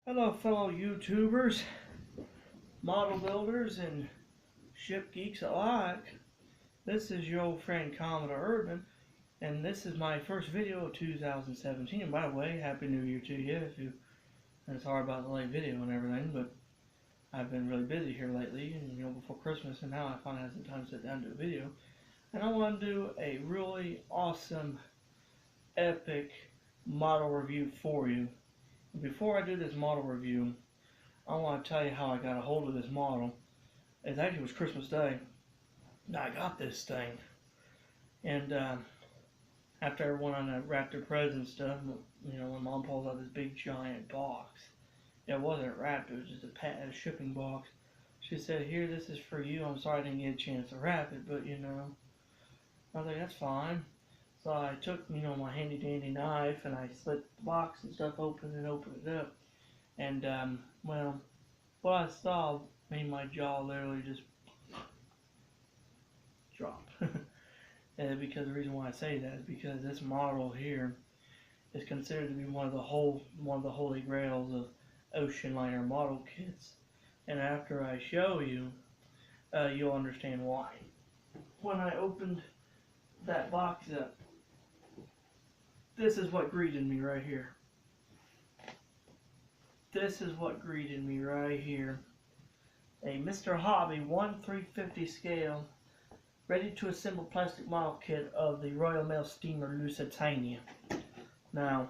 Hello, fellow YouTubers, model builders, and ship geeks alike. This is your old friend Commodore Urban, and this is my first video of 2017. And by the way, Happy New Year to you. And sorry about the late video and everything, but I've been really busy here lately, and before Christmas, and now I finally have some time to sit down and do a video. And I want to do a really awesome, epic model review for you. Before I do this model review, I want to tell you how I got a hold of this model. It actually was Christmas Day that I got this thing. And after everyone wrapped their presents stuff, when Mom pulls out this big giant box, it wasn't wrapped, it was just a shipping box. She said, "Here, this is for you. I'm sorry I didn't get a chance to wrap it, but I was like, that's fine." So I took, my handy dandy knife and I slit the box and stuff open and opened it up. And, well, what I saw made my jaw literally just drop. And because the reason why I say that is because this model here is considered to be one of the holy grails of ocean liner model kits. And after I show you, you'll understand why. When I opened that box up, this is what greeted me right here. This is what greeted me right here. A Mr. Hobby 1/350 scale, ready to assemble plastic model kit of the Royal Mail steamer Lusitania. Now,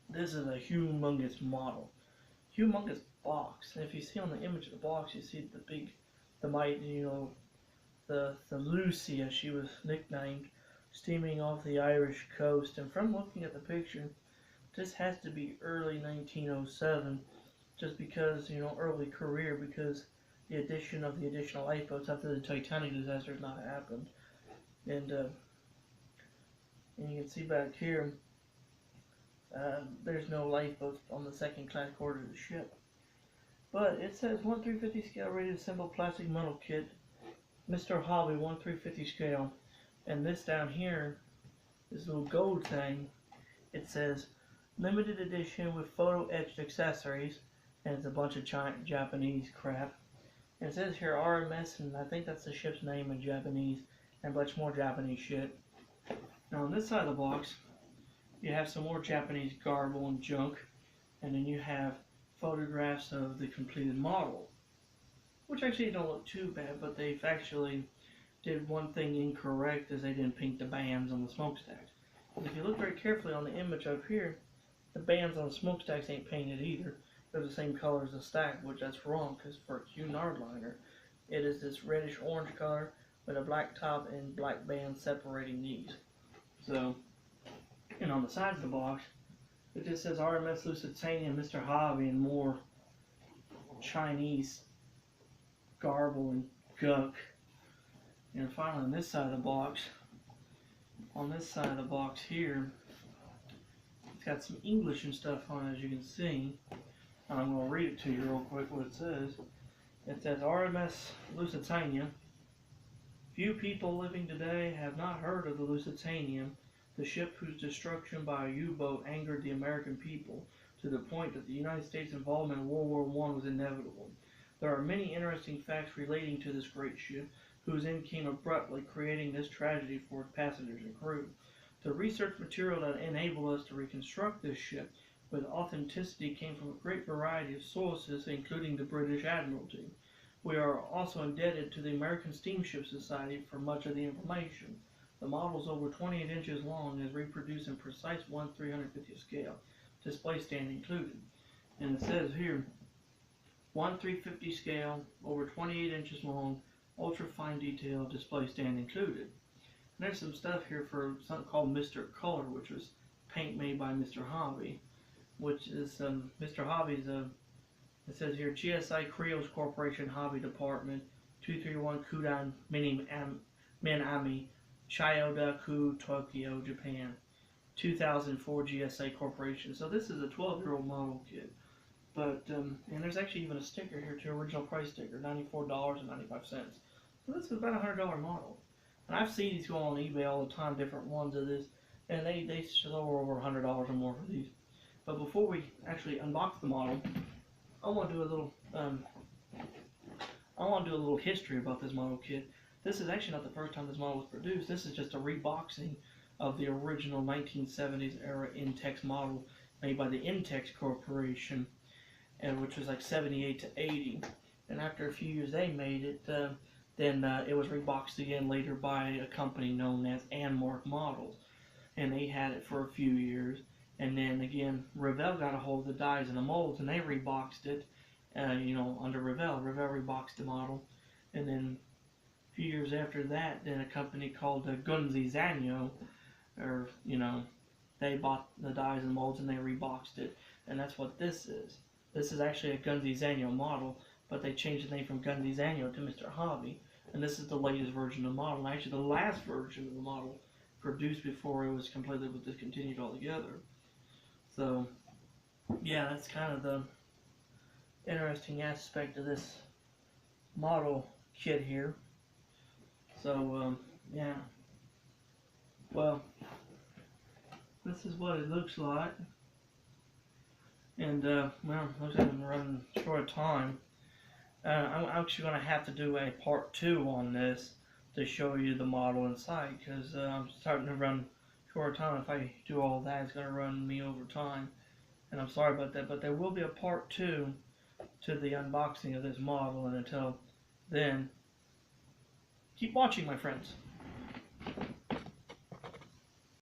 this is a humongous model. Humongous box. And if you see on the image of the box, you see the Lucy, as she was nicknamed, steaming off the Irish coast. And from looking at the picture, this has to be early 1907, just because, early career, because the addition of the additional lifeboats after the Titanic disaster has not happened. And you can see back here, there's no lifeboats on the second class quarter of the ship. But it says 1/350 scale ready to assemble plastic model kit, Mr. Hobby 1/350 scale. And this down here, this little gold thing, it says limited edition with photo etched accessories, and it's a bunch of Japanese crap. And it says here RMS, and I think that's the ship's name in Japanese, and a bunch more Japanese shit. Now on this side of the box, you have some more Japanese garble and junk, and then you have photographs of the completed model, which actually don't look too bad, but they've actually did one thing incorrect, is they didn't paint the bands on the smokestacks. And if you look very carefully on the image up here, the bands on the smokestacks ain't painted either. They're the same color as the stack, which that's wrong, because for a Cunard liner, it is this reddish orange color with a black top and black bands separating these. So, and on the sides of the box, it just says RMS Lusitania, Mr. Hobby, and more Chinese garble and gunk. And finally, on this side of the box, here, it's got some English and stuff on it, as you can see. And I'm going to read it to you real quick what it says. It says, RMS Lusitania. Few people living today have not heard of the Lusitania, the ship whose destruction by a U-boat angered the American people to the point that the United States' involvement in World War I was inevitable. There are many interesting facts relating to this great ship, whose end came abruptly, creating this tragedy for its passengers and crew. The research material that enabled us to reconstruct this ship with authenticity came from a great variety of sources, including the British Admiralty. We are also indebted to the American Steamship Society for much of the information. The model is over 28 inches long and is reproduced in precise 1/350 scale, display stand included. And it says here, 1/350 scale, over 28 inches long, ultra fine detail, display stand included. And there's some stuff here for something called Mr. Color, which was paint made by Mr. Hobby, which is Mr. Hobby's it says here GSI Creos Corporation Hobby Department, 231 Kudan Minami, Chiyoda-ku, Tokyo, Japan, 2004 GSA Corporation. So this is a 12-year-old model kit. But, and there's actually even a sticker here too, original price sticker, $94.95. So this is about a $100 model. And I've seen these go on eBay all the time, different ones of this, and they sell over $100 or more for these. But before we actually unbox the model, I want to do a little history about this model kit. This is actually not the first time this model was produced. This is just a reboxing of the original 1970s era Intex model made by the Intex Corporation, and which was like 78 to 80. And after a few years they made it, then it was reboxed again later by a company known as Anmark Models, and they had it for a few years. And then again, Revell got a hold of the dies and the molds, and they reboxed it, under Revell. Revell reboxed the model, and then a few years after that, then a company called Gunze Sangyo, they bought the dies and molds and they reboxed it, and that's what this is. This is actually a Gunze Sangyo model, but they changed the name from Gunze Sangyo to Mr. Hobby, and this is the latest version of the model, and actually the last version of the model produced before it was completely discontinued altogether. So, yeah, that's kind of the interesting aspect of this model kit here. So, yeah. Well, this is what it looks like. And, well, looks like I'm running short of time. I'm actually going to have to do a part 2 on this to show you the model inside, because I'm starting to run short of time. If I do all that, it's going to run me over time. And I'm sorry about that, but there will be a part 2 to the unboxing of this model, and until then, keep watching, my friends.